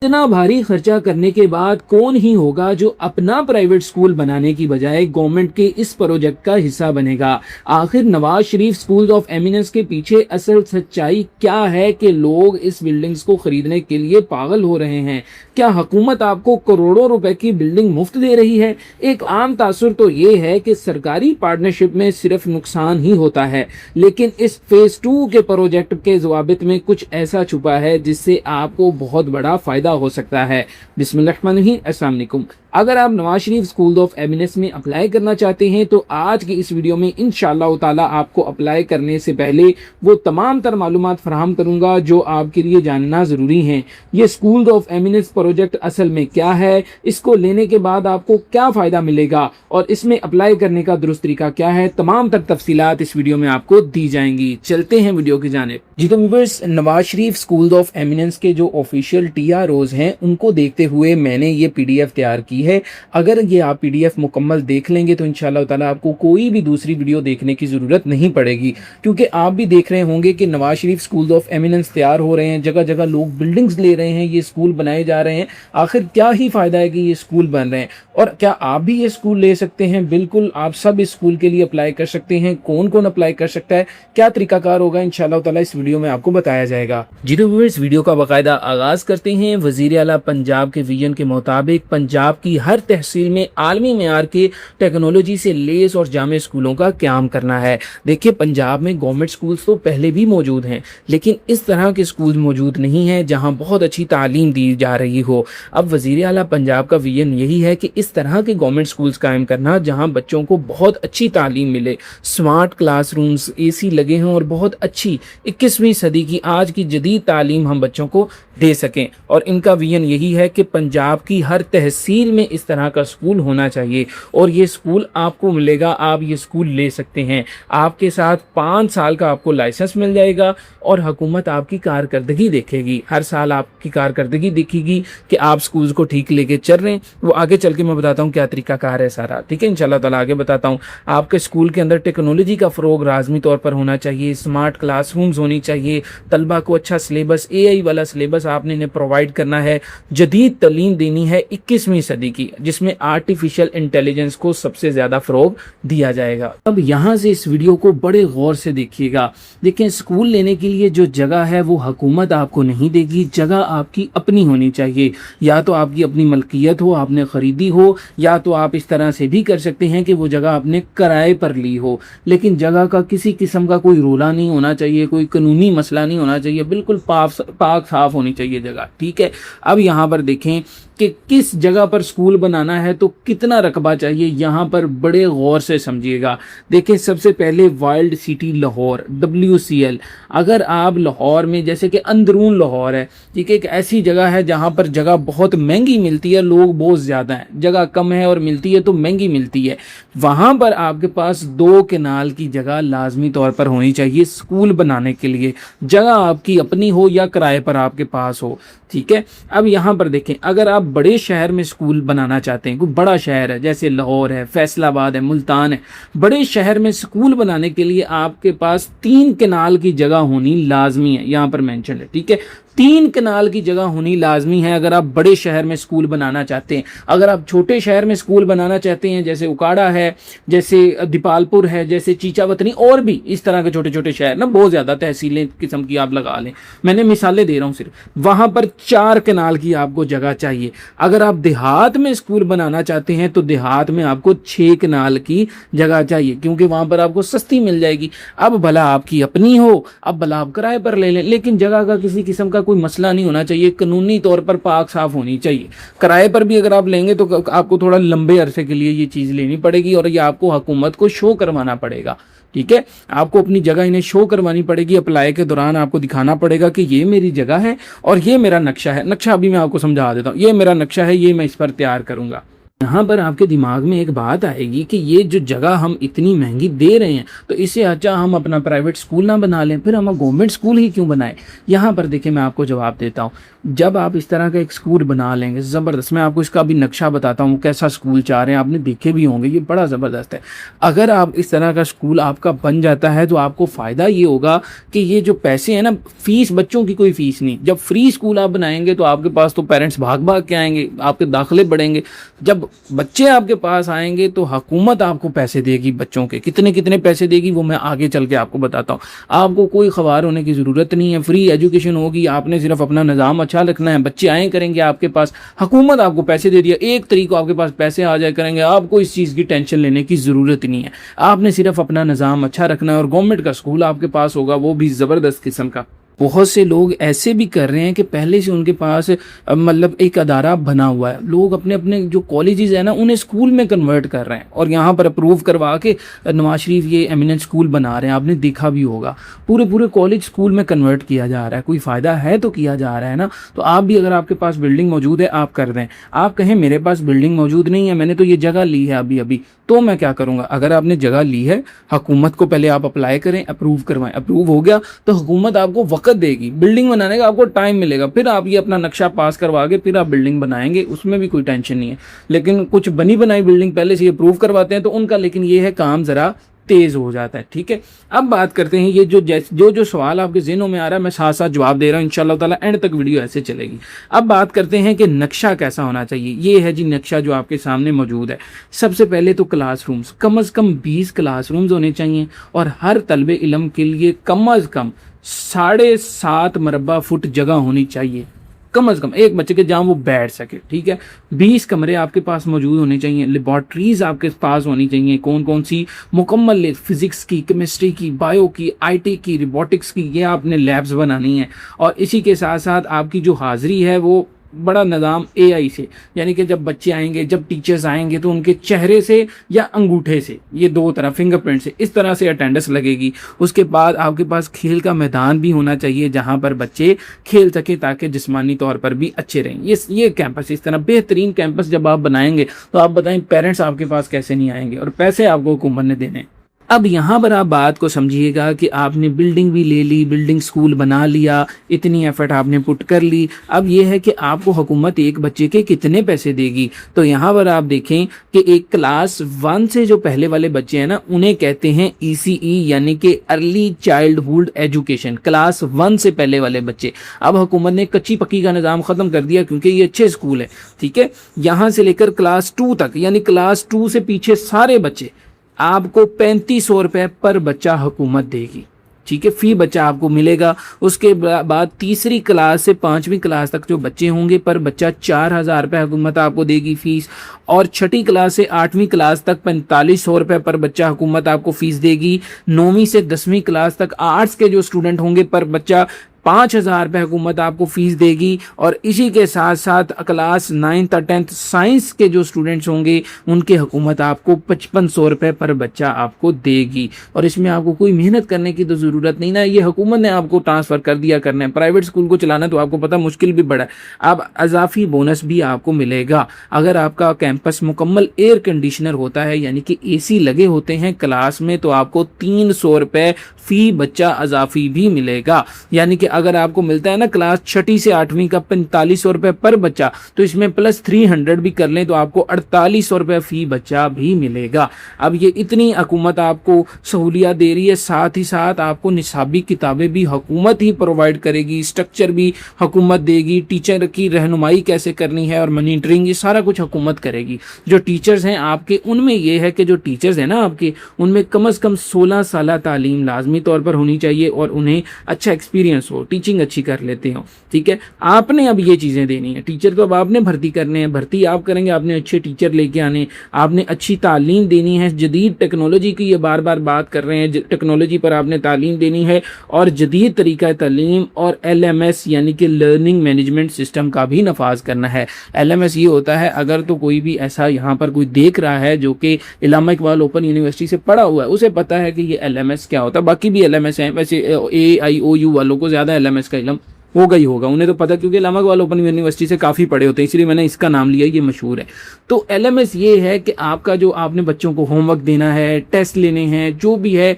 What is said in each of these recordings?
इतना भारी खर्चा करने के बाद कौन ही होगा जो अपना प्राइवेट स्कूल बनाने की बजाय गवर्नमेंट के इस प्रोजेक्ट का हिस्सा बनेगा। आखिर Nawaz Sharif school of eminence के पीछे असल सच्चाई क्या है कि लोग इस बिल्डिंग्स को खरीदने के लिए पागल हो रहे हैं। क्या हुकूमत आपको करोड़ों रुपए की बिल्डिंग मुफ्त दे रही है? एक आम तासुर तो ये है कि सरकारी पार्टनरशिप में सिर्फ नुकसान ही होता है, लेकिन इस फेज 2 के प्रोजेक्ट के ज़वाबित में कुछ ऐसा छुपा है जिससे आपको बहुत बड़ा फायदा हो सकता है। बिस्मिल्लाहिर्रहमानिर्रहीम। अस्सलाम वालेकुम। अगर आप Nawaz Sharif school of eminence में अप्लाई करना चाहते हैं तो आज की इस वीडियो में इंशाअल्लाह ताला आपको अप्लाई करने से पहले वो तमाम तर मालूमात फराहम करूंगा जो आपके लिए जानना ज़रूरी हैं। ये स्कूल ऑफ एमिनेंस प्रोजेक्ट असल में क्या है, इसको लेने के बाद आपको क्या फ़ायदा मिलेगा और इसमें अप्लाई करने का दुरुस्त तरीका क्या है, तमाम तर तफसीलात इस वीडियो में आपको दी जाएंगी। चलते हैं वीडियो की जानिब। जी तो viewers, Nawaz Sharif school of eminence के जो ऑफिशियल TROs हैं उनको देखते हुए मैंने ये PDF तैयार की है। अगर ये आप PDF मुकम्मल देख लेंगे तो इंशाअल्लाह ताला आपको कोई भी दूसरी वीडियो देखने की ज़रूरत नहीं पड़ेगी, क्योंकि आप भी देख रहे होंगे कि Nawaz Sharif school of eminence तैयार हो रहे हैं, जगह जगह लोग बिल्डिंग्स ले रहे हैं, ये स्कूल बनाए जा रहे हैं। आखिर क्या ही फ़ायदा है कि ये स्कूल बन रहे हैं और क्या आप भी ये स्कूल ले सकते हैं? बिल्कुल, आप सब इस स्कूल के लिए अप्लाई कर सकते हैं। कौन कौन अप्लाई कर सकता है, क्या तरीकाकार होगा, इंशाअल्लाह ताला इस वीडियो में आपको बताया जाएगा। जी तो व्यूअर्स, वीडियो का बाकायदा आगाज़ करते हैं। वज़ीर आला पंजाब के विजन के मुताबिक पंजाब की हर तहसील में आलमी मेयार के टेक्नोलॉजी से लेस और जामे स्कूलों का क़याम करना है। देखिए, पंजाब में गवर्नमेंट स्कूल्स तो पहले भी मौजूद हैं, लेकिन इस तरह के स्कूल मौजूद नहीं हैं जहां बहुत अच्छी तालीम दी जा रही हो। अब वज़ीर आला पंजाब का विजन यही है कि इस तरह के गवर्नमेंट स्कूल्स कायम करना जहां बच्चों को बहुत अच्छी तालीम मिले, स्मार्ट क्लासरूम्स, AC लगे हों और बहुत अच्छी 21वीं सदी की आज की जदीद तालीम हम बच्चों को दे सकें। और इनका विजन यही है कि पंजाब की हर तहसील में इस तरह का स्कूल होना चाहिए और ये स्कूल आपको मिलेगा, आप ये स्कूल ले सकते हैं। आपके साथ 5 साल का आपको लाइसेंस मिल जाएगा और हुकूमत आपकी कारकर्दगी देखेगी। हर साल आपकी कारकर्दगी देखेगी कि आप स्कूल्स को ठीक लेके चल रहे हैं। वो आगे चल के मैं बताता हूँ क्या तरीकाकार है सारा, ठीक है, इंशाल्लाह ताला आगे बताता हूँ। आपके स्कूल के अंदर टेक्नोलॉजी का फ़रोग लाज़मी तौर पर होना चाहिए, स्मार्ट क्लासरूम्स होनी चाहिए, तलबा को अच्छा सिलेबस, AI वाला सिलेबस आपने इन्हें प्रोवाइड करना है, जदीद तालीम देनी है 21वीं सदी की, जिसमें आर्टिफिशियल इंटेलिजेंस को सबसे ज़्यादा फ़रोग दिया जाएगा। अब यहाँ से इस वीडियो को बड़े गौर से देखिएगा। देखें, स्कूल लेने के लिए जो जगह है वो हुकूमत आपको नहीं देगी, जगह आपकी अपनी होनी चाहिए। या तो आपकी अपनी मलकियत हो, आपने ख़रीदी हो, या तो आप इस तरह से भी कर सकते हैं कि वो जगह आपने किराए पर ली हो। लेकिन जगह का किसी किस्म का कोई रोला नहीं होना चाहिए, कोई कानूनी मसला नहीं होना चाहिए, बिल्कुल पाक साफ होनी चाहिए जगह, ठीक है। अब यहाँ पर देखें कि किस जगह पर स्कूल बनाना है तो कितना रकबा चाहिए, यहाँ पर बड़े गौर से समझिएगा। देखिए, सबसे पहले वाइल्ड सिटी लाहौर, WCL। अगर आप लाहौर में, जैसे कि अंदरून लाहौर है, ठीक है, एक ऐसी जगह है जहाँ पर जगह बहुत महंगी मिलती है, लोग बहुत ज़्यादा हैं, जगह कम है और मिलती है तो महंगी मिलती है, वहाँ पर आपके पास 2 कनाल की जगह लाजमी तौर पर होनी चाहिए स्कूल बनाने के लिए। जगह आपकी अपनी हो या किराए पर आपके पास हो, ठीक है। अब यहाँ पर देखें, अगर आप बड़े शहर में स्कूल बनाना चाहते हैं, कोई बड़ा शहर है जैसे लाहौर है, फैसलाबाद है, मुल्तान है, बड़े शहर में स्कूल बनाने के लिए आपके पास 3 कनाल की जगह होनी लाजमी है, यहाँ पर मेंशन है, ठीक है। 3 कनाल की जगह होनी लाजमी है अगर आप बड़े शहर में स्कूल बनाना चाहते हैं। अगर आप छोटे शहर में स्कूल बनाना चाहते हैं, जैसे उकाड़ा है, जैसे दीपालपुर है, जैसे चीचावतनी, और भी इस तरह के छोटे छोटे शहर ना, बहुत ज़्यादा तहसीलें किस्म की आप लगा लें, मैंने मिसालें दे रहा हूँ सिर्फ, वहाँ पर 4 कनाल की आपको जगह चाहिए। अगर आप देहात में स्कूल बनाना चाहते हैं तो देहात में आपको 6 कनाल की जगह चाहिए, क्योंकि वहाँ पर आपको सस्ती मिल जाएगी। अब भला आपकी अपनी हो, अब भला आप किराए पर ले लें, लेकिन जगह का किसी किस्म का कोई मसला नहीं होना चाहिए, कानूनी तौर पर पाक साफ होनी चाहिए। किराए पर भी अगर आप लेंगे तो आपको थोड़ा लंबे अरसे के लिए ये चीज़ लेनी पड़ेगी और ये आपको हुकूमत को शो करवाना पड़ेगा, ठीक है। आपको अपनी जगह इन्हें शो करवानी पड़ेगी, अप्लाई के दौरान आपको दिखाना पड़ेगा कि ये मेरी जगह है और ये मेरा नक्शा है। नक्शा अभी मैं आपको समझा देता हूँ, ये मेरा नक्शा है, ये मैं इस पर तैयार करूँगा, यहाँ पर आपके दिमाग में एक बात आएगी कि ये जो जगह हम इतनी महंगी दे रहे हैं तो इससे अच्छा हम अपना प्राइवेट स्कूल ना बना लें, फिर हम गवर्नमेंट स्कूल ही क्यों बनाएं। यहाँ पर देखिए मैं आपको जवाब देता हूँ, जब आप इस तरह का एक स्कूल बना लेंगे ज़बरदस्त, मैं आपको इसका भी नक्शा बताता हूँ कैसा स्कूल चाह रहे हैं, आपने देखे भी होंगे, ये बड़ा ज़बरदस्त है। अगर आप इस तरह का स्कूल आपका बन जाता है तो आपको फ़ायदा ये होगा कि ये जो पैसे हैं ना, फीस, बच्चों की कोई फीस नहीं, जब फ्री स्कूल आप बनाएंगे तो आपके पास तो पेरेंट्स भाग भाग के आएंगे, आपके दाखिले बढ़ेंगे। जब बच्चे आपके पास आएंगे तो हुकूमत आपको पैसे देगी, बच्चों के कितने कितने पैसे देगी वो मैं आगे चल के आपको बताता हूँ। आपको कोई ख़बार होने की ज़रूरत नहीं है, फ्री एजुकेशन होगी, आपने सिर्फ अपना निज़ाम अच्छा रखना है, बच्चे आए करेंगे आपके पास, हुकूमत आपको पैसे दे दिया, एक तरीक को आपके पास पैसे आ जाए करेंगे, आपको इस चीज़ की टेंशन लेने की ज़रूरत नहीं है। आपने सिर्फ अपना निज़ाम अच्छा रखना है और गवर्नमेंट का स्कूल आपके पास होगा, वो भी ज़बरदस्त किस्म का। बहुत से लोग ऐसे भी कर रहे हैं कि पहले से उनके पास मतलब एक अदारा बना हुआ है, लोग अपने अपने जो कॉलेजेस हैं ना उन्हें स्कूल में कन्वर्ट कर रहे हैं और यहाँ पर अप्रूव करवा के नवाज शरीफ ये एमिनेंस स्कूल बना रहे हैं। आपने देखा भी होगा पूरे पूरे कॉलेज स्कूल में कन्वर्ट किया जा रहा है, कोई फ़ायदा है तो किया जा रहा है ना। तो आप भी अगर आपके पास बिल्डिंग मौजूद है आप कर दें। आप कहें मेरे पास बिल्डिंग मौजूद नहीं है, मैंने तो ये जगह ली है अभी अभी, तो मैं क्या करूँगा। अगर आपने जगह ली है, हुकूमत को पहले आप अप्लाई करें, अप्रूव करवाएं, अप्रूव हो गया तो हुकूमत आपको वक्त देगी, बिल्डिंग बनाने का आपको टाइम मिलेगा, फिर आप ये अपना नक्शा पास करवा के फिर आप बिल्डिंग बनाएंगे, उसमें भी कोई टेंशन नहीं है। लेकिन कुछ बनी बनाई बिल्डिंग पहले से अप्रूव करवाते हैं तो उनका लेकिन ये है काम ज़रा तेज़ हो जाता है। ठीक है, अब बात करते हैं ये जो सवाल आपके ज़हनों में आ रहा है, मैं साथ साथ जवाब दे रहा हूँ, इंशाल्लाह ताला एंड तक वीडियो ऐसे चलेगी। अब बात करते हैं कि नक्शा कैसा होना चाहिए। ये है जी नक्शा जो आपके सामने मौजूद है। सबसे पहले तो क्लासरूम्स, कम से कम 20 क्लासरूम्स होने चाहिए और हर तलबे इल्म के लिए कम से कम 7.5 मरबा फुट जगह होनी चाहिए, कम से कम एक बच्चे के जहाँ वो बैठ सके। ठीक है, 20 कमरे आपके पास मौजूद होने चाहिए। लेबॉर्ट्रीज आपके पास होनी चाहिए, कौन कौन सी, मुकम्मल फिजिक्स की, केमिस्ट्री की, बायो की, आईटी की, रोबोटिक्स की, ये आपने लैब्स बनानी है। और इसी के साथ साथ आपकी जो हाज़िरी है वो बड़ा निज़ाम एआई से, यानी कि जब बच्चे आएंगे, जब टीचर्स आएंगे तो उनके चेहरे से या अंगूठे से, ये दो तरह फिंगरप्रिंट से, इस तरह से अटेंडेंस लगेगी। उसके बाद आपके पास खेल का मैदान भी होना चाहिए जहां पर बच्चे खेल सके ताकि जिस्मानी तौर पर भी अच्छे रहें। ये कैंपस, इस तरह बेहतरीन कैंपस जब आप बनाएंगे तो आप बताएं पेरेंट्स आपके पास कैसे नहीं आएंगे, और पैसे आपको हुकूमत ने देने। अब यहाँ पर आप बात को समझिएगा कि आपने बिल्डिंग भी ले ली, बिल्डिंग स्कूल बना लिया, इतनी एफर्ट आपने पुट कर ली। अब ये है कि आपको हुकूमत एक बच्चे के कितने पैसे देगी। तो यहाँ पर आप देखें कि एक क्लास 1 से जो पहले वाले बच्चे हैं ना उन्हें कहते हैं ECE, यानी कि अर्ली चाइल्डहुड एजुकेशन, क्लास 1 से पहले वाले बच्चे। अब हुकूमत ने कच्ची पक्की का निज़ाम ख़त्म कर दिया क्योंकि ये अच्छे स्कूल है। ठीक है, यहाँ से लेकर क्लास 2 तक, यानी क्लास 2 से पीछे सारे बच्चे आपको 3500 रुपये पर बच्चा हुकूमत देगी। ठीक है, फी बच्चा आपको मिलेगा। उसके बाद तीसरी क्लास से 5वीं क्लास तक जो बच्चे होंगे पर बच्चा 4000 रुपये हुकूमत आपको देगी फीस। और छठी क्लास से 8वीं क्लास तक 4500 रुपये पर बच्चा हुकूमत आपको फीस देगी। 9वीं से 10वीं क्लास तक आर्ट्स के जो स्टूडेंट होंगे पर बच्चा 5000 रुपये हुकूमत आपको फीस देगी। और इसी के साथ साथ क्लास 9th और 10th साइंस के जो स्टूडेंट्स होंगे उनके हुकूमत आपको 5500 रुपये पर बच्चा आपको देगी। और इसमें आपको कोई मेहनत करने की तो ज़रूरत नहीं ना, ये हुकूमत ने आपको ट्रांसफ़र कर दिया करना है। प्राइवेट स्कूल को चलाना तो आपको पता मुश्किल भी बड़ा है। अब अजाफी बोनस भी आपको मिलेगा अगर आपका कैंपस मुकम्मल एयर कंडीशनर होता है, यानी कि AC लगे होते हैं क्लास में, तो आपको 300 रुपये फ़ी बच्चा अजाफी भी मिलेगा। यानी कि अगर आपको मिलता है ना क्लास 6ठी से 8वीं का 4500 रुपये पर बच्चा, तो इसमें प्लस 300 भी कर लें तो आपको 4800 रुपये फ़ी बच्चा भी मिलेगा। अब ये इतनी हुकूमत आपको सहूलियत दे रही है, साथ ही साथ आपको निसाबी किताबें भी हुकूमत ही प्रोवाइड करेगी, स्ट्रक्चर भी हुकूमत देगी, टीचर की रहनुमाई कैसे करनी है और मॉनिटरिंग, ये सारा कुछ हुकूमत करेगी। जो टीचर्स हैं आपके, उनमें यह है कि जो टीचर्स हैं ना आपके, उनमें कम से कम 16 साल तालीम लाजमी तौर पर होनी चाहिए और उन्हें अच्छा एक्सपीरियंस हो, टीचिंग अच्छी कर लेते हो। ठीक है, आपने अब ये चीज़ें देनी है। टीचर तो अब आपने भर्ती करने हैं, भर्ती आप करेंगे, आपने अच्छे टीचर लेके आने, आपने अच्छी तालीम देनी है। जदीद टेक्नोलॉजी की ये बार बार बात कर रहे हैं, टेक्नोलॉजी पर आपने तालीम देनी है और जदीद तरीका तालीम और LMS यानी कि लर्निंग मैनेजमेंट सिस्टम का भी नफाज करना है। LMS ये होता है, अगर तो कोई भी ऐसा यहाँ पर कोई देख रहा है जो कि इलामा इकबाल ओपन यूनिवर्सिटी से पढ़ा हुआ है, उसे पता है कि ये LMS क्या होता है। बाकी भी LMS हैं, वैसे AIOU वालों को ज़्यादा LMS का इल्म होगा ही होगा, उन्हें तो पता, क्योंकि इलाहाबाद ओपन यूनिवर्सिटी से काफ़ी पढ़े होते हैं, इसलिए मैंने इसका नाम लिया, ये मशहूर है। तो LMS ये है कि आपका जो आपने बच्चों को होमवर्क देना है, टेस्ट लेने हैं, जो भी है,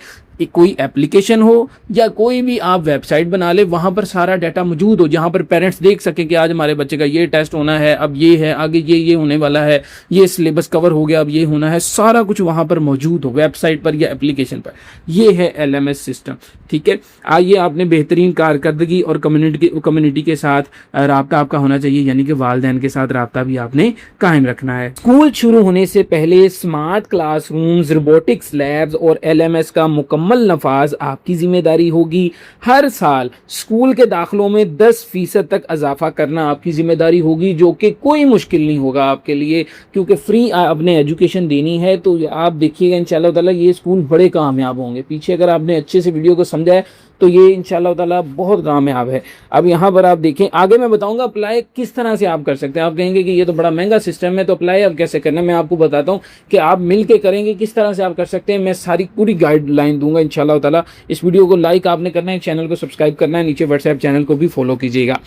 कोई एप्लीकेशन हो या कोई भी आप वेबसाइट बना ले, वहां पर सारा डाटा मौजूद हो, जहां पर पेरेंट्स देख सके कि आज हमारे बच्चे का ये टेस्ट होना है, अब ये है, आगे ये होने वाला है, ये सिलेबस कवर हो गया, अब ये होना है, सारा कुछ वहां पर मौजूद हो वेबसाइट पर या एप्लीकेशन पर। ये है LMS सिस्टम। ठीक है, आइए, आपने बेहतरीन कारकर्दगी और कम्युनिटी के साथ राब्ता आपका होना चाहिए, यानी कि वालिदैन के साथ राब्ता भी आपने कायम रखना है। स्कूल शुरू होने से पहले स्मार्ट क्लासरूम्स, रोबोटिक्स लैब्स और LMS का मुकम्मल नफाज आपकी जिम्मेदारी होगी। हर साल स्कूल के दाखिलों में 10% तक इजाफा करना आपकी जिम्मेदारी होगी, जो कि कोई मुश्किल नहीं होगा आपके लिए, क्योंकि फ्री आपने एजुकेशन देनी है। तो आप देखिएगा इंशाल्लाह ताला ये स्कूल बड़े कामयाब होंगे। पीछे अगर आपने अच्छे से वीडियो को समझा है तो ये इंशाल्लाह ताला बहुत कामयाब है। अब यहाँ पर आप देखें, आगे मैं बताऊंगा अप्लाई किस तरह से आप कर सकते हैं। आप कहेंगे कि ये तो बड़ा महंगा सिस्टम है, तो अप्लाई अब कैसे करना है, मैं आपको बताता हूँ कि आप मिल के करेंगे किस तरह से आप कर सकते हैं। मैं सारी पूरी गाइडलाइन दूंगा इंशाल्लाह ताला। इस वीडियो को लाइक आपने करना है, चैनल को सब्सक्राइब करना है, नीचे व्हाट्सएप चैनल को भी फॉलो कीजिएगा,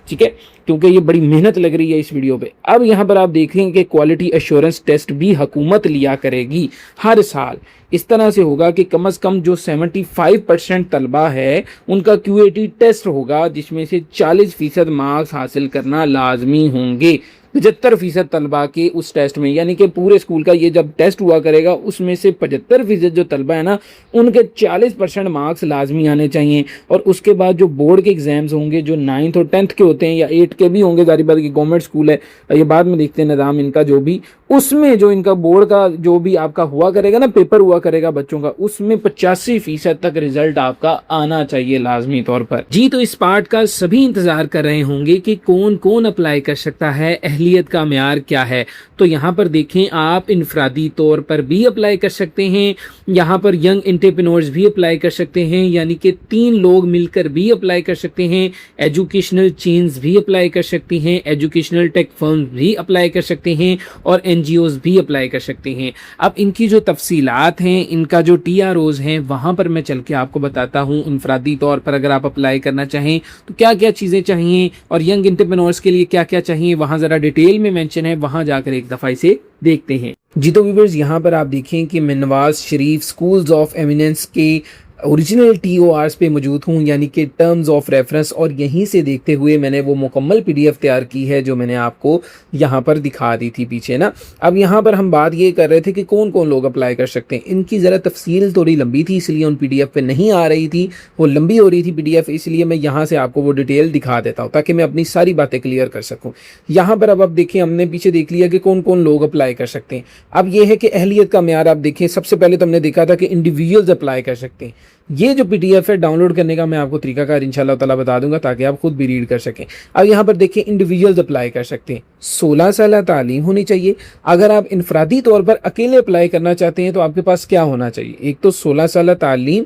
ठीक है, क्योंकि ये बड़ी मेहनत लग रही है इस वीडियो पे। अब यहाँ पर आप देखेंगे कि क्वालिटी एश्योरेंस टेस्ट भी हुकूमत लिया करेगी हर साल। इस तरह से होगा कि कम से कम जो 75% तलबा है उनका QAT टेस्ट होगा, जिसमें से 40% मार्क्स हासिल करना लाजमी होंगे। 75% तलबा के उस टेस्ट में, यानी कि पूरे स्कूल का ये जब टेस्ट हुआ करेगा उसमें से 75% जो तलबा है ना, उनके 40% मार्क्स लाजमी आने चाहिए। और उसके बाद जो बोर्ड के एग्जाम्स होंगे, जो 9th और 10th के होते हैं या 8 के भी होंगे, जारी बात की गवर्नमेंट स्कूल है, ये बाद में देखते हैं निज़ाम इनका जो भी, उसमें जो इनका बोर्ड का जो भी आपका हुआ करेगा ना, पेपर हुआ करेगा बच्चों का, उसमें 85% तक रिजल्ट आपका आना चाहिए लाजमी तौर पर। जी, तो इस पार्ट का सभी इंतजार कर रहे होंगे कि कौन कौन अप्लाई कर सकता है, अहलियत का म्यार क्या है। तो यहाँ पर देखें, आप इनफरादी तौर पर भी अप्लाई कर सकते हैं, यहाँ पर यंग एंटरप्रेन्योर्स भी अप्लाई कर सकते हैं, यानी कि 3 लोग मिलकर भी अप्लाई कर सकते हैं, एजुकेशनल चेन्स भी अप्लाई कर सकती हैं, एजुकेशनल टेक फर्म भी अप्लाई कर सकते हैं और NGOs भी अप्लाई कर सकते हैं। अब इनकी जो तफसीलात हैं, इनका जो TROs हैं, वहाँ पर मैं चल के आपको बताता हूँ। इनफरादी तौर पर अगर आप अप्लाई करना चाहें तो क्या क्या चीज़ें चाहिए और यंग एंटरप्रेन्योर्स के लिए क्या क्या चाहिए, वहाँ ज़रा डिटेल में मेंशन है, वहाँ जाकर एक दफ़ा इसे देखते हैं। जी, तो व्यूअर्स, यहाँ पर आप देखें कि मैं Nawaz Sharif schools of eminence के ओरिजिनल TORs पे मौजूद हूँ, यानी कि टर्म्स ऑफ रेफरेंस, और यहीं से देखते हुए मैंने वो मुकम्मल PDF तैयार की है जो मैंने आपको यहाँ पर दिखा दी थी पीछे ना। अब यहाँ पर हम बात ये कर रहे थे कि कौन कौन लोग अप्लाई कर सकते हैं। इनकी ज़रा तफसील थोड़ी लंबी थी, इसलिए उन PDF पे नहीं आ रही थी, वो लंबी हो रही थी PDF, इसलिए मैं यहाँ से आपको वो डिटेल दिखा देता हूँ ताकि मैं अपनी सारी बातें क्लियर कर सकूँ। यहाँ पर अब आप देखें, हमने पीछे देख लिया कि कौन कौन लोग अप्लाई कर सकते हैं। अब ये है कि अहलियत का म्यार आप देखें, सबसे पहले तो हमने देखा था कि इंडिविजुअल्स अप्लाई कर सकते हैं। ये जो PDF है डाउनलोड करने का मैं आपको तरीकाकार इंशाल्लाह ताला बता दूंगा ताकि आप खुद भी रीड कर सकें। अब यहाँ पर देखिए, इंडिविजुअल्स अप्लाई कर सकते हैं, 16 साल तालीम होनी चाहिए। अगर आप इनफरादी तौर पर अकेले अप्लाई करना चाहते हैं तो आपके पास क्या होना चाहिए, एक तो 16 साल तालीम,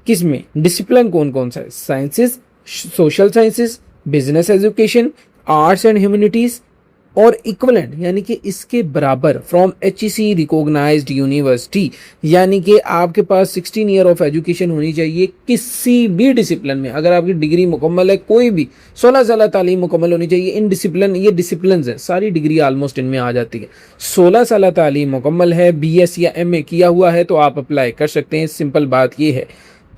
किसमें, डिसिप्लिन कौन कौन सा है, sciences, social sciences, business education, arts and humanities और इक्वलेंट, यानी कि इसके बराबर फ्रॉम HEC रिकॉग्नाइज्ड यूनिवर्सिटी, यानी कि आपके पास 16 ईयर ऑफ एजुकेशन होनी चाहिए किसी भी डिसिप्लिन में। अगर आपकी डिग्री मुकम्मल है, कोई भी 16 साल तालीम मुकम्मल होनी चाहिए इन डिसिप्लिन, ये डिसिप्लिन है, सारी डिग्री आलमोस्ट इनमें आ जाती है। 16 साल तालीम मुकम्मल है, BS या MA किया हुआ है तो आप अप्लाई कर सकते हैं, सिंपल बात ये है।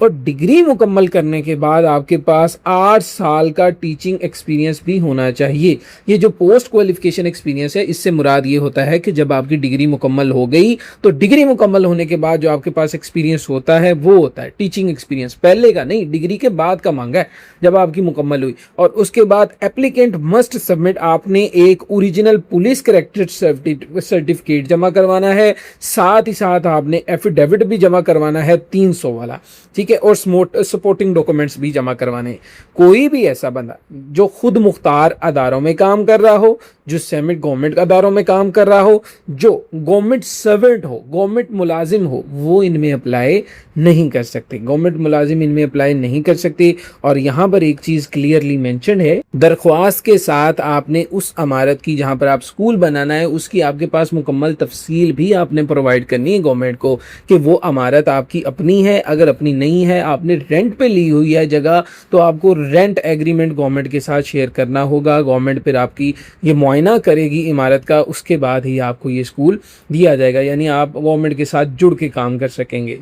और डिग्री मुकम्मल करने के बाद आपके पास 8 साल का टीचिंग एक्सपीरियंस भी होना चाहिए। ये जो पोस्ट क्वालिफिकेशन एक्सपीरियंस है, इससे मुराद ये होता है कि जब आपकी डिग्री मुकम्मल हो गई तो डिग्री मुकम्मल होने के बाद जो आपके पास एक्सपीरियंस होता है वो होता है टीचिंग एक्सपीरियंस, पहले का नहीं, डिग्री के बाद का मांगा है जब आपकी मुकम्मल हुई। और उसके बाद एप्लीकेंट मस्ट सबमिट, आपने एक ओरिजिनल पुलिस करेक्टेड सर्टिफिकेट जमा करवाना है, साथ ही साथ आपने एफिडेविट भी जमा करवाना है 300 वाला, ठीक है, और सपोर्टिंग डॉक्यूमेंट्स भी जमा करवाने। कोई भी ऐसा बंदा जो खुद मुख्तार अदारों में काम कर रहा हो जो सेमी गवर्नमेंट अदारों में काम कर रहा हो, जो गवर्नमेंट सर्वेंट हो, गवर्नमेंट मुलाजिम हो, वो इनमें अप्लाई नहीं कर सकते। गवर्नमेंट मुलाजिम इनमें अप्लाई नहीं कर सकते। और यहाँ पर एक चीज़ क्लियरली मेंशन है, दरख्वास्त के साथ आपने उस इमारत की जहाँ पर आप स्कूल बनाना है उसकी आपके पास मुकम्मल तफसील भी आपने प्रोवाइड करनी है गवर्नमेंट को कि वो इमारत आपकी अपनी है। अगर अपनी नहीं है, आपने रेंट पे ली हुई है जगह, तो आपको रेंट एग्रीमेंट गवर्नमेंट के साथ शेयर करना होगा। गवर्नमेंट फिर आपकी ये मुआयना करेगी इमारत का, उसके बाद ही आपको ये स्कूल दिया जाएगा, यानी आप गवर्नमेंट के साथ जुड़ के काम कर सकेंगे।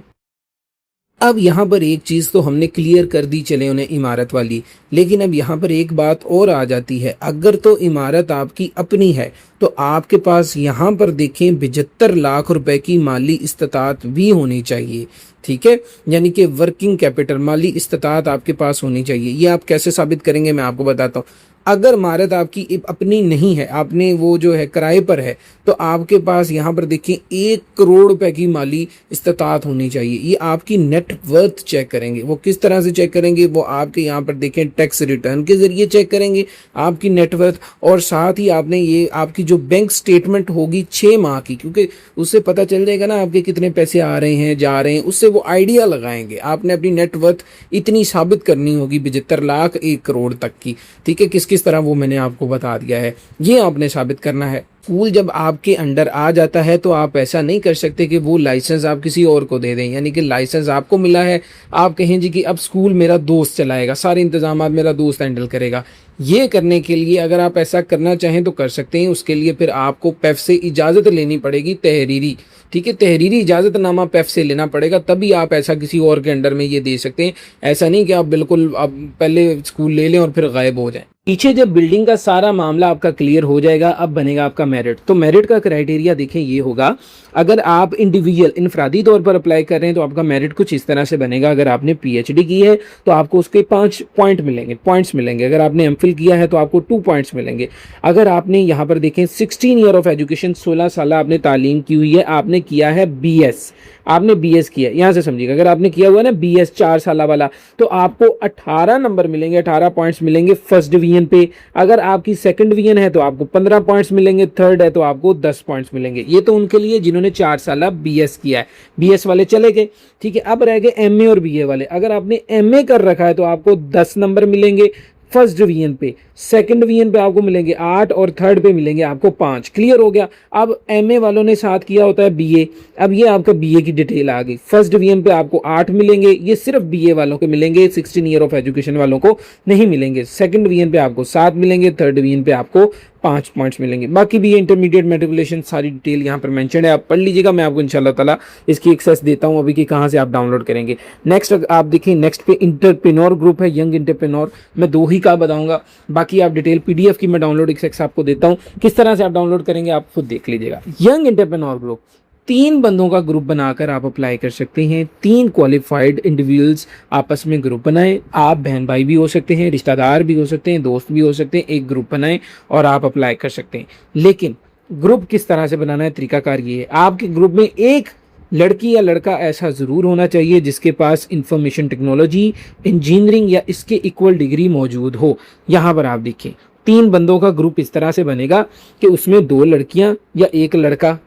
अब यहाँ पर एक चीज़ तो हमने क्लियर कर दी चले उन्हें इमारत वाली, लेकिन अब यहाँ पर एक बात और आ जाती है। अगर तो इमारत आपकी अपनी है तो आपके पास यहाँ पर देखें 75 लाख रुपए की माली इस्तात भी होनी चाहिए। ठीक है, यानी कि वर्किंग कैपिटल, माली इस्तात आपके पास होनी चाहिए। ये आप कैसे साबित करेंगे मैं आपको बताता हूँ। अगर इमारत आपकी अपनी नहीं है, आपने वो जो है किराए पर है, तो आपके पास यहाँ पर देखिए 1 करोड़ रुपए की माली इस्तात होनी चाहिए। ये आपकी नेट वर्थ चेक करेंगे। वो किस तरह से चेक करेंगे? वो आपके यहाँ पर देखें टैक्स रिटर्न के जरिए चेक करेंगे आपकी नेट वर्थ, और साथ ही आपने ये आपकी जो बैंक स्टेटमेंट होगी 6 माह की, क्योंकि उससे पता चल जाएगा ना आपके कितने पैसे आ रहे हैं जा रहे हैं, उससे वो आइडिया लगाएंगे। आपने अपनी नेट वर्थ इतनी साबित करनी होगी 75 लाख 1 करोड़ तक की। ठीक है, किस तरह वो मैंने आपको बता दिया है, ये आपने साबित करना है। स्कूल जब आपके अंडर आ जाता है तो आप ऐसा नहीं कर सकते कि वो लाइसेंस आप किसी और को दे दें, यानी कि लाइसेंस आपको मिला है, आप कहें जी कि अब स्कूल मेरा दोस्त चलाएगा, सारे इंतजाम मेरा दोस्त हैंडल करेगा। ये करने के लिए अगर आप ऐसा करना चाहें तो कर सकते हैं। उसके लिए फिर आपको पैफ से इजाज़त लेनी पड़ेगी, तहरीरी। ठीक है, तहरीरी इजाज़तनामा पैफ से लेना पड़ेगा, तभी आप ऐसा किसी और के अंडर में ये दे सकते हैं। ऐसा नहीं कि आप बिल्कुल अब पहले स्कूल ले लें और फिर गायब हो जाएं। पीछे जब बिल्डिंग का सारा मामला आपका क्लियर हो जाएगा, अब बनेगा आपका मेरिट। तो मेरिट का क्राइटेरिया देखें ये होगा, अगर आप इंडिविजुअल इनफरादी तौर पर अप्लाई कर रहे हैं तो आपका मेरिट कुछ इस तरह से बनेगा। अगर आपने पीएचडी की है तो आपको उसके 5 पॉइंट मिलेंगे, पॉइंट्स मिलेंगे। अगर आपने एमफिल किया है तो आपको 2 पॉइंट्स मिलेंगे। अगर आपने यहाँ पर देखें 16 ईयर ऑफ एजुकेशन, 16 साल आपने तालीम की हुई है, आपने किया है बीएस, आपने बीएस किया, यहाँ से समझिएगा। अगर आपने किया हुआ ना बीएस 4 साल वाला, तो आपको 18 नंबर मिलेंगे, 18 पॉइंट्स मिलेंगे फर्स्ट डिवीजन पे। अगर आपकी सेकंड डिवीजन है तो आपको 15 पॉइंट्स मिलेंगे, थर्ड है तो आपको 10 पॉइंट्स मिलेंगे। ये तो उनके लिए जिन्होंने 4 साल बीएस किया है, बीएस वाले चले गए। ठीक है, अब रह गए एमए और बीए वाले। अगर आपने एमए कर रखा है तो आपको 10 नंबर मिलेंगे फर्स्ट डिवीजन पे, सेकंड डिवीजन पे आपको मिलेंगे 8 और थर्ड पे मिलेंगे आपको 5। क्लियर हो गया। अब एमए वालों ने साथ किया होता है बीए, अब ये आपका बीए की डिटेल आ गई। फर्स्ट डिवीजन पे आपको 8 मिलेंगे, ये सिर्फ बीए वालों को मिलेंगे, 16 ईयर ऑफ एजुकेशन वालों को नहीं मिलेंगे। सेकंड डिवीजन पे आपको 7 मिलेंगे, थर्ड डिवीजन पे आपको 5 पॉइंट्स मिलेंगे। बाकी भी इंटरमीडिएट मैट्रिकुलेशन सारी डिटेल यहाँ पर मेंशन है, आप पढ़ लीजिएगा। मैं आपको इंशाल्लाह ताला इसकी एक्सेस देता हूँ अभी कि कहाँ से आप डाउनलोड करेंगे। नेक्स्ट आप देखिए, नेक्स्ट पे इंटरप्रेन्योर ग्रुप है, यंग इंटरप्रेन्योर। मैं 2 ही का बताऊंगा, बाकी आप डिटेल पीडीएफ की मैं डाउनलोड एक्सेस आपको देता हूँ। किस तरह से आप डाउनलोड करेंगे आप खुद देख लीजिएगा। यंग इंटरप्रेन्योर ग्रुप 3 बंदों का ग्रुप बनाकर आप अप्लाई कर सकते हैं। 3 क्वालिफाइड इंडिविजुअल्स आपस में ग्रुप बनाएं। आप बहन भाई भी हो सकते हैं, रिश्तेदार भी हो सकते हैं, दोस्त भी हो सकते हैं। एक ग्रुप बनाएं और आप अप्लाई कर सकते हैं। लेकिन ग्रुप किस तरह से बनाना है, तरीकाकार ये है, आपके ग्रुप में एक लड़की या लड़का ऐसा ज़रूर होना चाहिए जिसके पास इंफॉर्मेशन टेक्नोलॉजी, इंजीनियरिंग या इसके इक्वल डिग्री मौजूद हो। यहाँ पर आप देखिए 3 बंदों का ग्रुप इस तरह से बनेगा कि उसमें 2 लड़कियाँ या 1 लड़का।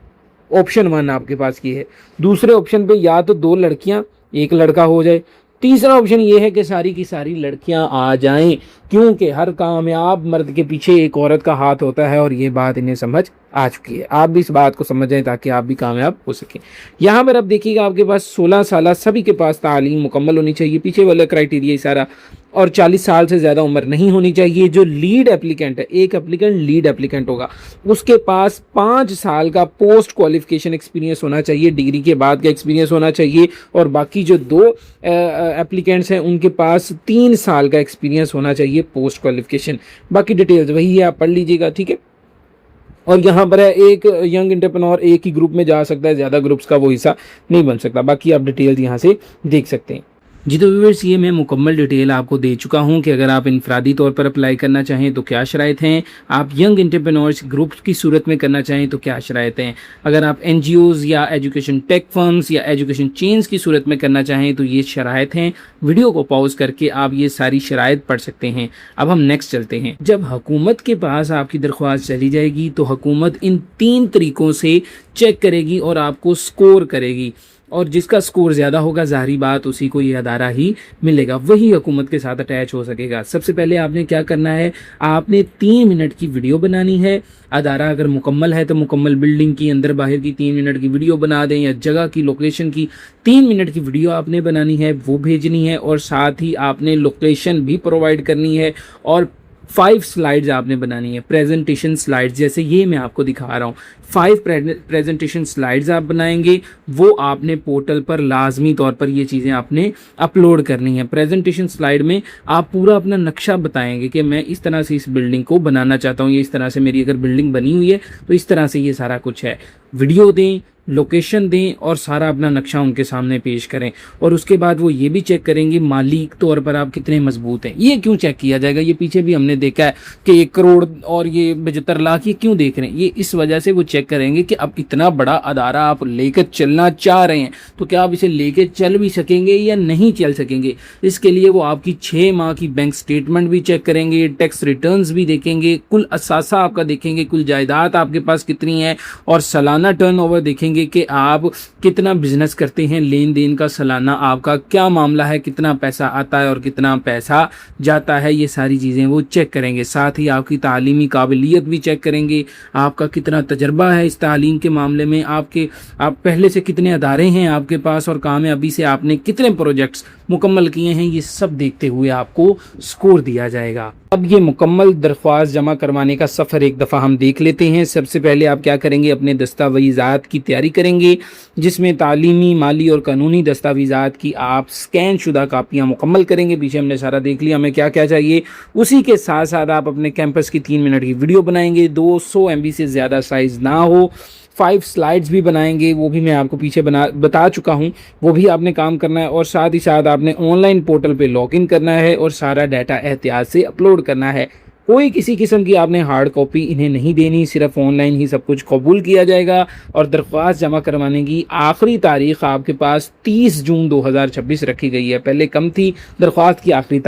ऑप्शन 1 आपके पास ये है। दूसरे ऑप्शन पे या तो 2 लड़कियां 1 लड़का हो जाए। तीसरा ऑप्शन ये है कि सारी की सारी लड़कियां आ जाएं, क्योंकि हर कामयाब मर्द के पीछे एक औरत का हाथ होता है, और ये बात इन्हें समझ आ चुकी है। आप भी इस बात को समझ जाएं ताकि आप भी कामयाब हो सकें। यहाँ पर अब देखिएगा, आपके पास 16 साल सभी के पास तालीम मुकम्मल होनी चाहिए, पीछे वाला क्राइटेरिया सारा, और 40 साल से ज़्यादा उम्र नहीं होनी चाहिए। जो लीड एप्लीकेंट है, एक एप्लीकेंट लीड एप्लीकेंट होगा, उसके पास 5 साल का पोस्ट क्वालिफिकेशन एक्सपीरियंस होना चाहिए, डिग्री के बाद का एक्सपीरियंस होना चाहिए। और बाकी जो 2 एप्लीकेंट्स हैं उनके पास 3 साल का एक्सपीरियंस होना चाहिए पोस्ट क्वालिफिकेशन। बाकी डिटेल्स वही है, आप पढ़ लीजिएगा। ठीक है, और यहाँ पर है एक यंग एंटरप्रेन्योर एक ही ग्रुप में जा सकता है, ज़्यादा ग्रुप्स का वो हिस्सा नहीं बन सकता। बाकी आप डिटेल्स यहाँ से देख सकते हैं। जी तो व्यूअर्स, ये मैं मुकम्मल डिटेल आपको दे चुका हूँ कि अगर आप इनफरादी तौर पर अप्लाई करना चाहें तो क्या शराइत हैं, आप यंग एंटरप्रेन्योर्स ग्रुप की सूरत में करना चाहें तो क्या शराइत हैं, अगर आप एनजीओज़ या एजुकेशन टेक फर्म्स या एजुकेशन चेन्स की सूरत में करना चाहें तो ये शराइत हैं। वीडियो को पॉज करके आप ये सारी शराइत पढ़ सकते हैं। अब हम नेक्स्ट चलते हैं। जब हुकूमत के पास आपकी दरख्वास्त चली जाएगी तो हुकूमत इन 3 तरीक़ों से चेक करेगी और आपको स्कोर करेगी, और जिसका स्कोर ज़्यादा होगा ज़ाहिरी बात उसी को ये अदारा ही मिलेगा, वही हुकूमत के साथ अटैच हो सकेगा। सबसे पहले आपने क्या करना है, आपने 3 मिनट की वीडियो बनानी है। अदारा अगर मुकम्मल है तो मुकम्मल बिल्डिंग की अंदर बाहर की 3 मिनट की वीडियो बना दें, या जगह की लोकेशन की 3 मिनट की वीडियो आपने बनानी है, वो भेजनी है। और साथ ही आपने लोकेशन भी प्रोवाइड करनी है, और 5 स्लाइड्स आपने बनानी है, प्रेजेंटेशन स्लाइड्स, जैसे ये मैं आपको दिखा रहा हूँ। 5 प्रेजेंटेशन स्लाइड्स आप बनाएंगे, वो आपने पोर्टल पर लाजमी तौर पर ये चीज़ें आपने अपलोड करनी है। प्रेजेंटेशन स्लाइड में आप पूरा अपना नक्शा बताएंगे कि मैं इस तरह से इस बिल्डिंग को बनाना चाहता हूँ, ये इस तरह से मेरी अगर बिल्डिंग बनी हुई है तो इस तरह से ये सारा कुछ है। वीडियो दें, लोकेशन दें और सारा अपना नक्शा उनके सामने पेश करें। और उसके बाद वो ये भी चेक करेंगे माली तौर पर आप कितने मजबूत हैं। ये क्यों चेक किया जाएगा, ये पीछे भी हमने देखा है कि 1 करोड़ और ये 75 लाख, ये क्यों देख रहे हैं, ये इस वजह से वो चेक करेंगे कि अब इतना बड़ा अदारा आप लेकर चलना चाह रहे हैं तो क्या आप इसे लेकर चल भी सकेंगे या नहीं चल सकेंगे। इसके लिए वो आपकी 6 माह की बैंक स्टेटमेंट भी चेक करेंगे, टैक्स रिटर्न्स भी देखेंगे, कुल असासा आपका देखेंगे, कुल जायदाद आपके पास कितनी है, और सालाना टर्नओवर देखेंगे कि आप कितना बिजनेस करते हैं, लेन देन का सालाना आपका क्या मामला है, कितना पैसा आता है और कितना पैसा जाता है, ये सारी चीज़ें वो चेक करेंगे। साथ ही आपकी तालीमी काबिलियत भी चेक करेंगे, आपका कितना तजर्बा है इस तालीम के मामले में, आप पहले से कितने अदारे हैं आपके पास, और कामयाबी से आपने कितने प्रोजेक्ट्स मुकम्मल किए हैं, ये सब देखते हुए आपको स्कोर दिया जाएगा। अब ये मुकम्मल दरख्वास्त जमा करवाने का सफ़र एक दफ़ा हम देख लेते हैं। सबसे पहले आप क्या करेंगे, अपने दस्तावेज़ात की तैयारी करेंगे, जिसमें तालीमी, माली और कानूनी दस्तावेज़ात की आप स्कैन शुदा कापियाँ मुकम्मल करेंगे। पीछे हमने सारा देख लिया हमें क्या क्या चाहिए। उसी के साथ साथ आप अपने कैंपस की 3 मिनट की वीडियो बनाएंगे, 200 MB से ज़्यादा साइज़ ना हो। 5 स्लाइड्स भी बनाएंगे, वो भी मैं आपको पीछे बता चुका हूँ, वो भी आपने काम करना है। और साथ ही साथ आपने ऑनलाइन पोर्टल पे लॉगिन करना है और सारा डाटा एहतियात से अपलोड करना है। कोई किसी किस्म की आपने हार्ड कॉपी इन्हें नहीं देनी, सिर्फ ऑनलाइन ही सब कुछ कबूल किया जाएगा। और दरख्वास्त जमा करवाने की आखिरी तारीख आपके पास 30 जून 2026 रखी गई है। पहले कम थी, दरख्वास्त की आखिरी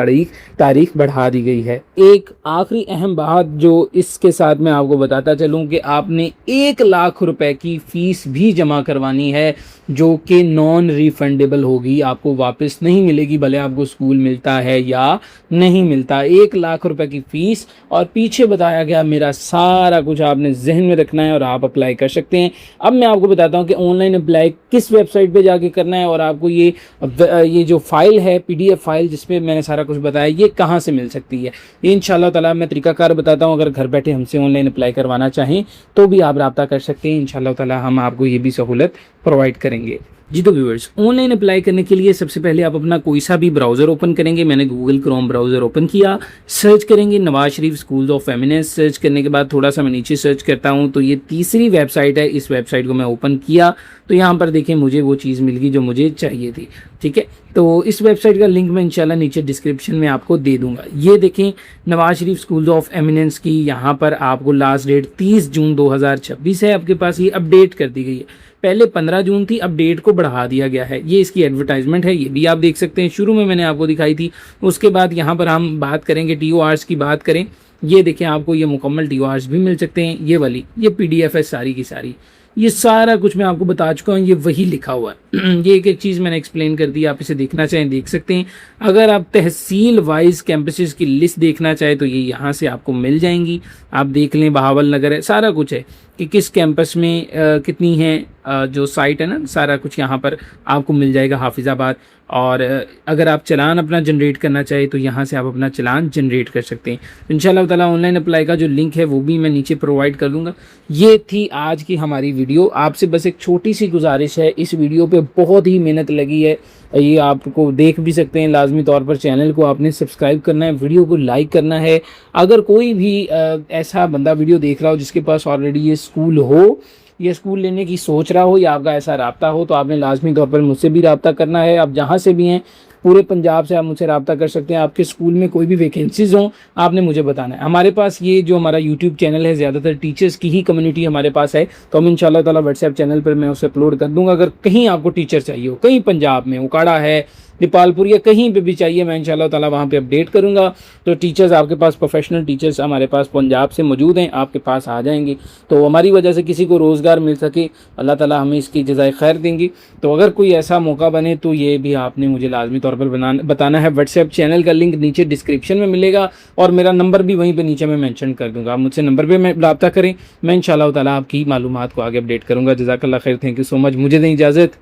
तारीख बढ़ा दी गई है। एक आखिरी अहम बात जो इसके साथ मैं आपको बताता चलूँ कि आपने 1 लाख रुपए की फ़ीस भी जमा करवानी है, जो कि नॉन रिफंडेबल होगी, आपको वापस नहीं मिलेगी, भले आपको स्कूल मिलता है या नहीं मिलता। 1 लाख रुपए की फ़ीस, और पीछे बताया गया मेरा सारा कुछ आपने जहन में रखना है और आप अप्लाई कर सकते हैं। अब मैं आपको बताता हूं कि ऑनलाइन अप्लाई किस वेबसाइट पे जाके करना है, और आपको ये जो फाइल है, PDF फाइल जिसमें मैंने सारा कुछ बताया, ये कहां से मिल सकती है। ये इंशाल्लाह ताला मैं तरीकाकार बताता हूं। अगर घर बैठे हमसे ऑनलाइन अप्लाई करवाना चाहें तो भी आप रब्ता कर सकते हैं। इंशाल्लाह ताला हम आपको ये भी सहूलत प्रोवाइड करेंगे। जी तो व्यूअर्स, ऑनलाइन अप्लाई करने के लिए सबसे पहले आप अपना कोई सा भी ब्राउज़र ओपन करेंगे। मैंने गूगल क्रोम ब्राउज़र ओपन किया, सर्च करेंगे Nawaz Sharif school of eminence. Search करने के बाद थोड़ा सा मैं नीचे सर्च करता हूं तो ये तीसरी वेबसाइट है। इस वेबसाइट को मैं ओपन किया तो यहाँ पर देखें मुझे वो चीज़ मिल गई जो मुझे चाहिए थी। ठीक है, तो इस वेबसाइट का लिंक मैं इंशाल्लाह नीचे डिस्क्रिप्शन में आपको दे दूंगा। ये देखें, Nawaz Sharif school of eminence की यहाँ पर आपको लास्ट डेट 30 जून 2026 है। आपके पास ये अपडेट कर दी गई है। पहले 15 जून थी, अब डेट को बढ़ा दिया गया है। ये इसकी एडवर्टाइजमेंट है, ये भी आप देख सकते हैं। शुरू में मैंने आपको दिखाई थी। उसके बाद यहाँ पर हम बात करेंगे TORs की बात करें। ये देखें, आपको ये मुकम्मल TORs भी मिल सकते हैं। ये वाली ये PDF है सारी की सारी, ये सारा कुछ मैं आपको बता चुका हूँ, ये वही लिखा हुआ है। ये एक एक चीज़ मैंने एक्सप्लेन कर दी, आप इसे देखना चाहें देख सकते हैं। अगर आप तहसील वाइज कैंपसेस की लिस्ट देखना चाहें तो ये यहाँ से आपको मिल जाएंगी। आप देख लें, बहावल नगर है, सारा कुछ है कि किस कैंपस में कितनी है जो साइट है ना, सारा कुछ यहाँ पर आपको मिल जाएगा। हाफिज़ाबाद। और अगर आप चलान अपना जनरेट करना चाहें तो यहाँ से आप अपना चलान जनरेट कर सकते हैं। इंशाल्लाह ताला ऑनलाइन अप्लाई का जो लिंक है वो भी मैं नीचे प्रोवाइड कर दूँगा। ये थी आज की हमारी वीडियो। आपसे बस एक छोटी सी गुजारिश है, इस वीडियो पे बहुत ही मेहनत लगी है, ये आपको देख भी सकते हैं। लाजमी तौर पर चैनल को आपने सब्सक्राइब करना है, वीडियो को लाइक करना है। अगर कोई भी ऐसा बंदा वीडियो देख रहा हो जिसके पास ऑलरेडी ये स्कूल हो, ये स्कूल लेने की सोच रहा हो, या आपका ऐसा राब्ता हो, तो आपने लाजमी तौर पर मुझसे भी राब्ता करना है। आप जहाँ से भी हैं पूरे पंजाब से आप मुझसे रब्ता कर सकते हैं। आपके स्कूल में कोई भी वैकेंसीज़ हों, आपने मुझे बताना है। हमारे पास ये जो हमारा यूट्यूब चैनल है, ज़्यादातर टीचर्स की ही कम्युनिटी हमारे पास है, तो हम इंशाल्लाह ताला व्हाट्सएप चैनल पर मैं उसे अपलोड कर दूंगा। अगर कहीं आपको टीचर चाहिए हो, कहीं पंजाब में उकाड़ा है, नेपालपुर या कहीं पे भी चाहिए, मैं इंशाल्लाह ताला वहाँ पे अपडेट करूँगा। तो टीचर्स आपके पास, प्रोफेशनल टीचर्स हमारे पास पंजाब से मौजूद हैं, आपके पास आ जाएंगे। तो हमारी वजह से किसी को रोज़गार मिल सके, अल्लाह ताला हमें इसकी जज़ाए खैर देंगी। तो अगर कोई ऐसा मौका बने तो ये भी आपने मुझे लाजमी तौर पर बताना है। व्हाट्सएप चैनल का लिंक नीचे डिस्क्रिप्शन में मिलेगा और मेरा नंबर भी वहीं पर नीचे मैं मेंशन कर दूँगा। आप मुझसे नंबर पर मैं रब्ता करें, मैं इंशाल्लाह ताला आपकी मालूमात को आगे अपडेट करूँगा। जज़ाकल्लाह खैर, थैंक यू सो मच। मुझे दें इजाज़त,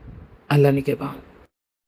अल्लाह ने के बाद।